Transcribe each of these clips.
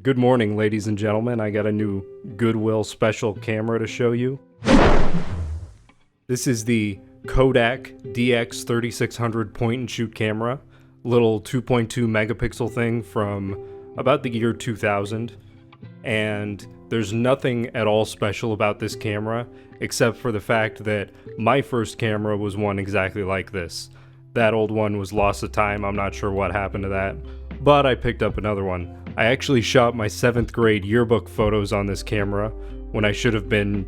Good morning, ladies and gentlemen. I got a new Goodwill special camera to show you. This is the Kodak DX3600 point-and-shoot camera. Little 2.2 megapixel thing from about the year 2000. And there's nothing at all special about this camera, except for the fact that my first camera was one exactly like this. That old one was lost to time. I'm not sure what happened to that, but I picked up another one. I actually shot my 7th grade yearbook photos on this camera when I should have been,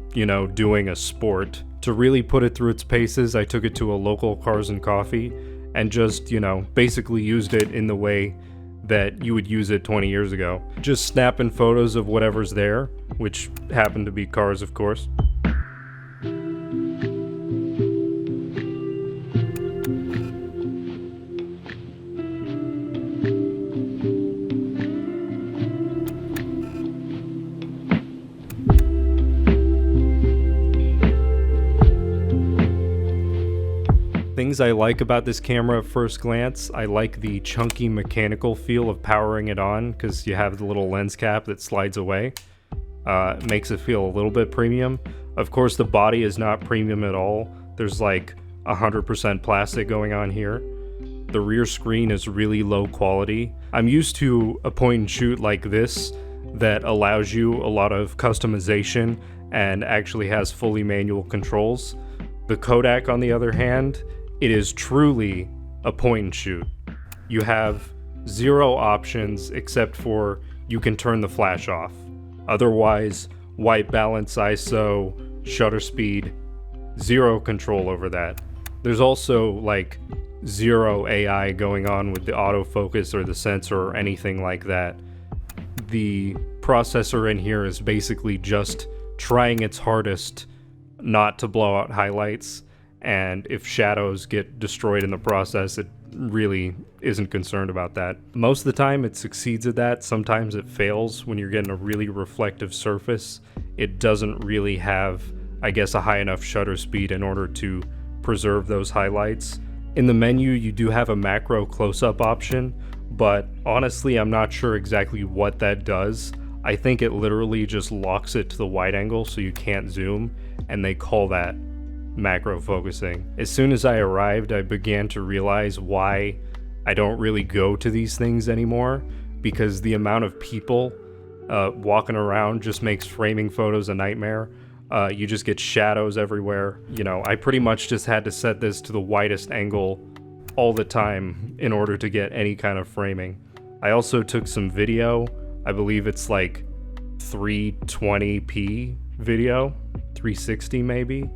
doing a sport. To really put it through its paces, I took it to a local Cars and Coffee and just, basically used it in the way that you would use it 20 years ago. Just snapping photos of whatever's there, which happened to be cars, of course. Things I like about this camera at first glance, I like the chunky mechanical feel of powering it on because you have the little lens cap that slides away. It makes it feel a little bit premium. Of course, the body is not premium at all. There's like 100% plastic going on here. The rear screen is really low quality. I'm used to a point and shoot like this that allows you a lot of customization and actually has fully manual controls. The Kodak, on the other hand, it is truly a point and shoot. You have 0 options except for you can turn the flash off. Otherwise, white balance, ISO, shutter speed, 0 control over that. There's also like 0 AI going on with the autofocus or the sensor or anything like that. The processor in here is basically just trying its hardest not to blow out highlights, and if shadows get destroyed in the process, it really isn't concerned about that. Most of the time it succeeds at that. Sometimes it fails when you're getting a really reflective surface. It doesn't really have, I guess, a high enough shutter speed in order to preserve those highlights. In the menu, you do have a macro close-up option, but honestly, I'm not sure exactly what that does. I think it literally just locks it to the wide angle so you can't zoom, and they call that macro focusing. As soon as I arrived, I began to realize why I don't really go to these things anymore, because the amount of people walking around just makes framing photos a nightmare. You just get shadows everywhere. I pretty much just had to set this to the widest angle all the time in order to get any kind of framing. I also took some video. I believe it's like 320p video, 360 maybe.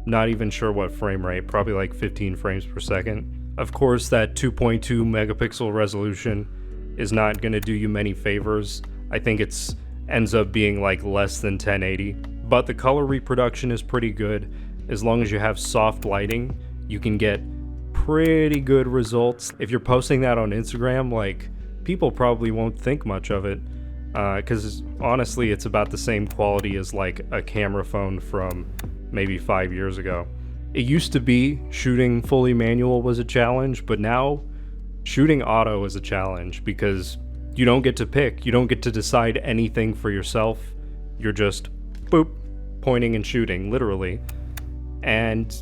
Not even sure what frame rate, probably like 15 frames per second. Of course, that 2.2 megapixel resolution is not going to do you many favors. I think it ends up being like less than 1080, but the color reproduction is pretty good. As long as you have soft lighting, you can get pretty good results. If you're posting that on Instagram, like, people probably won't think much of it, because honestly, it's about the same quality as like a camera phone from maybe 5 years ago. It used to be shooting fully manual was a challenge, but now shooting auto is a challenge because you don't get to pick. You don't get to decide anything for yourself. You're just boop, pointing and shooting, literally. And,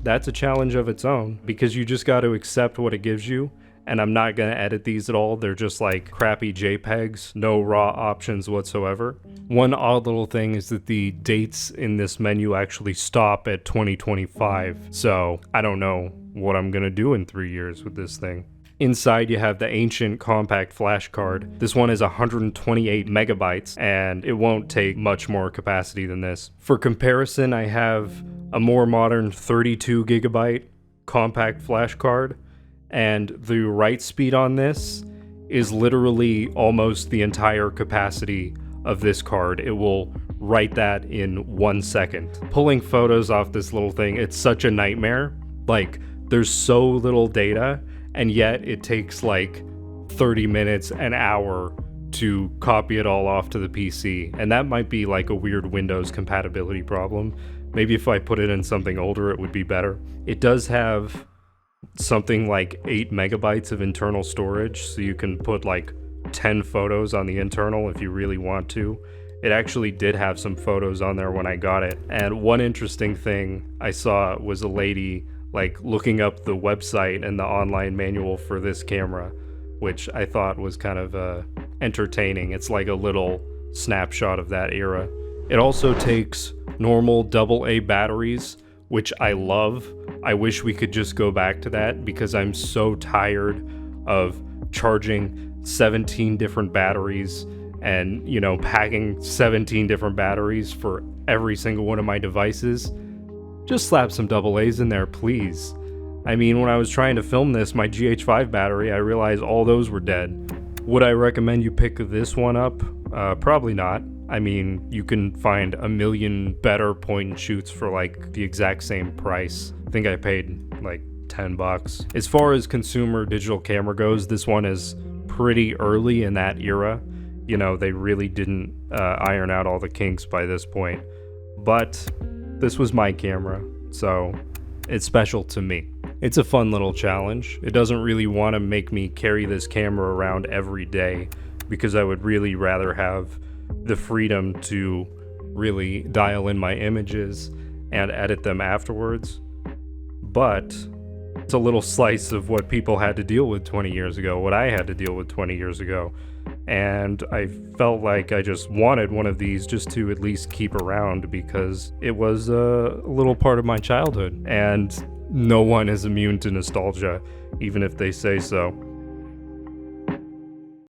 that's a challenge of its own because you just got to accept what it gives you. And I'm not going to edit these at all. They're just like crappy JPEGs, no raw options whatsoever. One odd little thing is that the dates in this menu actually stop at 2025. So I don't know what I'm going to do in 3 years with this thing. Inside you have the ancient compact flash card. This one is 128 megabytes and it won't take much more capacity than this. For comparison, I have a more modern 32 gigabyte compact flash card. And the write speed on this is literally almost the entire capacity of this card. It will write that in 1 second. Pulling photos off this little thing, it's such a nightmare. Like, there's so little data, and yet it takes like 30 minutes, an hour to copy it all off to the PC. And that might be like a weird Windows compatibility problem. Maybe if I put it in something older, it would be better. It does have something like 8 megabytes of internal storage, so you can put like 10 photos on the internal if you really want to. It actually did have some photos on there when I got it. And one interesting thing I saw was a lady like looking up the website and the online manual for this camera, which I thought was kind of entertaining. It's like a little snapshot of that era. It also takes normal AA batteries, which I love. I wish we could just go back to that because I'm so tired of charging 17 different batteries and, you know, packing 17 different batteries for every single one of my devices. Just slap some AA's in there, please. I mean, when I was trying to film this, my GH5 battery, I realized all those were dead. Would I recommend you pick this one up? Probably not. I mean, you can find a million better point and shoots for like the exact same price. I think I paid like $10. As far as consumer digital camera goes, this one is pretty early in that era. You know, they really didn't iron out all the kinks by this point. But this was my camera, so it's special to me. It's a fun little challenge. It doesn't really want to make me carry this camera around every day because I would really rather have the freedom to really dial in my images and edit them afterwards. But it's a little slice of what people had to deal with 20 years ago, what I had to deal with 20 years ago. And I felt like I just wanted one of these just to at least keep around because it was a little part of my childhood. And no one is immune to nostalgia, even if they say so.